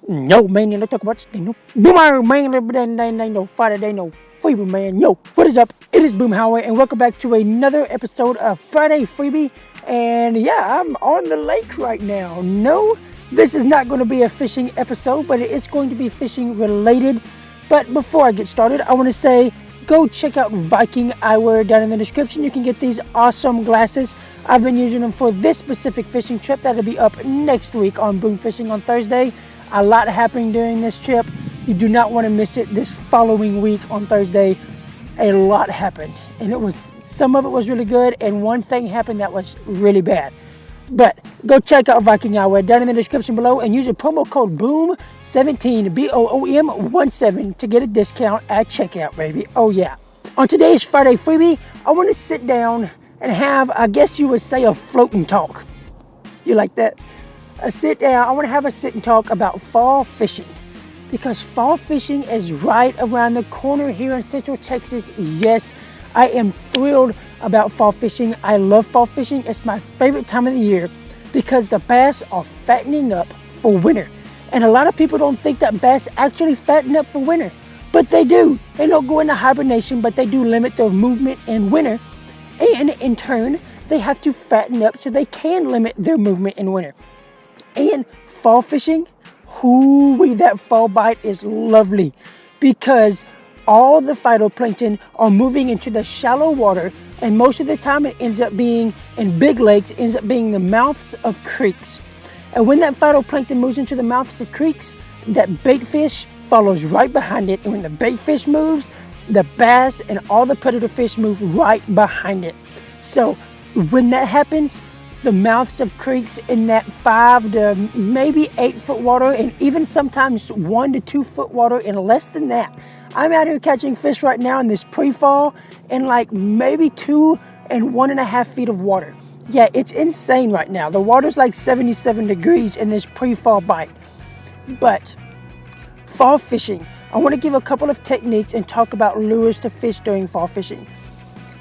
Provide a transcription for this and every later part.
No, man, let's talk about this. No, Boomer, man, they no Friday, they no Freebie, man. Yo, what is up? It is Boom Highway, and welcome back to another episode of Friday Freebie. And yeah, I'm on the lake right now. No, this is not going to be a fishing episode, but it is going to be fishing related. But before I get started, I want to say, go check out Viking Eyewear down in the description. You can get these awesome glasses. I've been using them for this specific fishing trip. That'll be up next week on Boom Fishing on Thursday. A lot happening during this trip. You do not want to miss it. This following week on Thursday, a lot happened. And some of it was really good, and one thing happened that was really bad. But go check out Viking Eyewear down in the description below and use the promo code BOOM17, BOOM17 to get a discount at checkout, baby. Oh yeah. On today's Friday Freebie, I want to sit down and have, I guess you would say, a float and talk. You like that? A sit down. I want to have a sit and talk about fall fishing, because fall fishing is right around the corner here in Central Texas. Yes, I am thrilled about fall fishing. I love fall fishing. It's my favorite time of the year because the bass are fattening up for winter. And a lot of people don't think that bass actually fatten up for winter, but they do. They don't go into hibernation, but they do limit their movement in winter. And in turn, they have to fatten up so they can limit their movement in winter. And fall fishing, that fall bite is lovely because all the phytoplankton are moving into the shallow water, and most of the time it ends up being in big lakes, ends up being the mouths of creeks. And when that phytoplankton moves into the mouths of creeks, that bait fish follows right behind it. And when the bait fish moves, the bass and all the predator fish move right behind it. So when that happens, the mouths of creeks in that 5 to maybe 8 foot water, and even sometimes 1 to 2 foot water, and less than that. I'm out here catching fish right now in this pre-fall in like maybe 2 and 1.5 feet of water. Yeah, it's insane right now. The water's like 77 degrees in this pre-fall bite. But fall fishing, I want to give a couple of techniques and talk about lures to fish during fall fishing.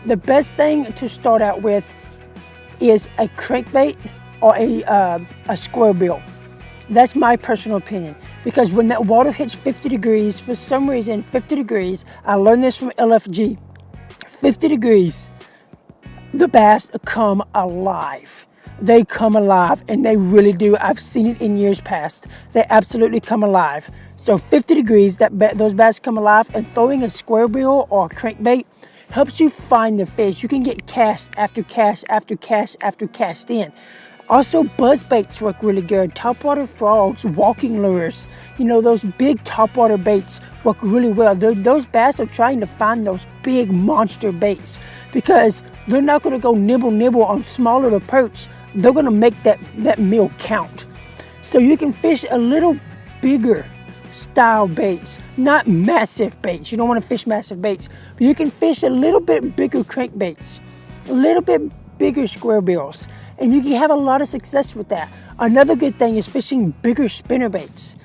The best thing to start out with is a crankbait or a square bill. That's my personal opinion, because when that water hits 50 degrees, for some reason 50 degrees, I learned this from LFG, 50 degrees, the bass come alive. They come alive, and they really do. I've seen it in years past. They absolutely come alive. So 50 degrees, those bass come alive, and throwing a square bill or a crankbait helps you find the fish. You can get cast after cast after cast after cast in. Also, buzz baits work really good. Topwater frogs, walking lures, those big topwater baits work really well. Those bass are trying to find those big monster baits because they're not going to go nibble on small little perch. They're going to make that meal count. So you can fish a little bigger style baits, not massive baits. You don't want to fish massive baits, but you can fish a little bit bigger crankbaits, a little bit bigger square bills, and you can have a lot of success with that. Another good thing is fishing bigger spinner baits.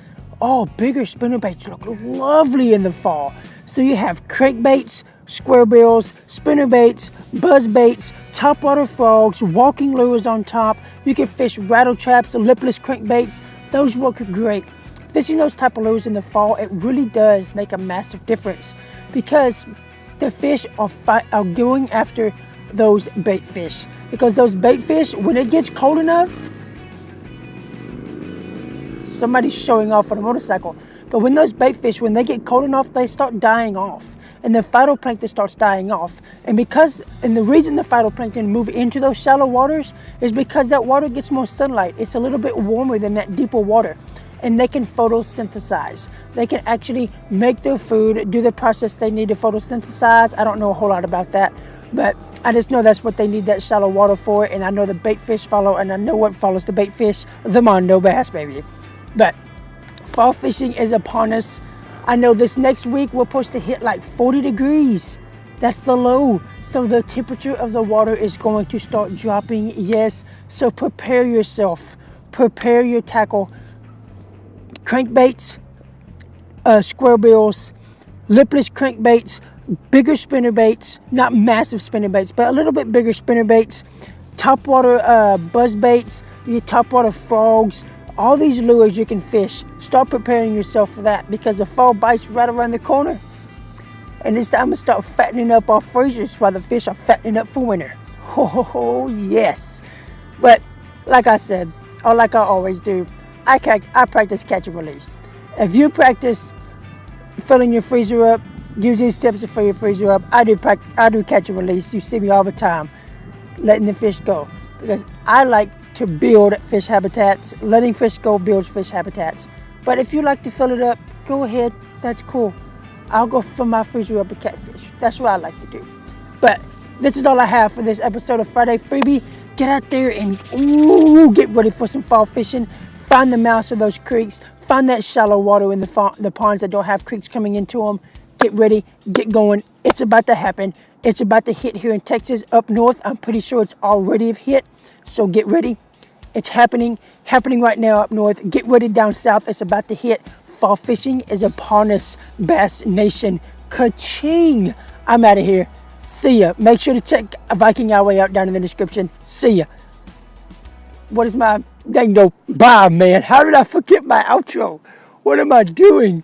Oh, bigger spinner baits look lovely in the fall. So you have crankbaits, square bills, spinner baits, buzz baits, topwater frogs, walking lures on top. You can fish rattle traps, lipless crankbaits. Those work great. Fishing those type of lures in the fall, it really does make a massive difference because the fish are going after those bait fish. Because those bait fish, when it gets cold enough, somebody's showing off on a motorcycle. But when those bait fish, when they get cold enough, they start dying off. And the phytoplankton starts dying off. And the reason the phytoplankton move into those shallow waters is because that water gets more sunlight. It's a little bit warmer than that deeper water. And they can photosynthesize. They can actually make their food, do the process they need to photosynthesize. I don't know a whole lot about that, but I just know that's what they need that shallow water for. And I know the bait fish follow, and I know what follows the bait fish, the Mondo bass, baby. But fall fishing is upon us. I know this next week we're supposed to hit like 40 degrees. That's the low. So the temperature of the water is going to start dropping. Yes, so prepare yourself. Prepare your tackle. Crankbaits, square bills, lipless crankbaits, bigger spinner baits, not massive spinner baits, but a little bit bigger spinner baits, topwater buzz baits, your topwater frogs, all these lures you can fish. Start preparing yourself for that because the fall bite's right around the corner. And it's time to start fattening up our freezers while the fish are fattening up for winter. Oh, yes. But like I said, or like I always do, I practice catch and release. If you practice filling your freezer up, use these tips to fill your freezer up. I do catch and release. You see me all the time letting the fish go because I like to build fish habitats. Letting fish go builds fish habitats. But if you like to fill it up, go ahead. That's cool. I'll go fill my freezer up with catfish. That's what I like to do. But this is all I have for this episode of Friday Freebie. Get out there and get ready for some fall fishing. Find the mouths of those creeks. Find that shallow water in the ponds that don't have creeks coming into them. Get ready. Get going. It's about to happen. It's about to hit here in Texas. Up north, I'm pretty sure it's already hit. So get ready. It's happening right now up north. Get ready down south. It's about to hit. Fall fishing is upon us, Bass Nation. Ka-ching! I'm out of here. See ya. Make sure to check Viking Eyewear out down in the description. See ya. What is my... Dang no. Bye, man. How did I forget my outro? What am I doing?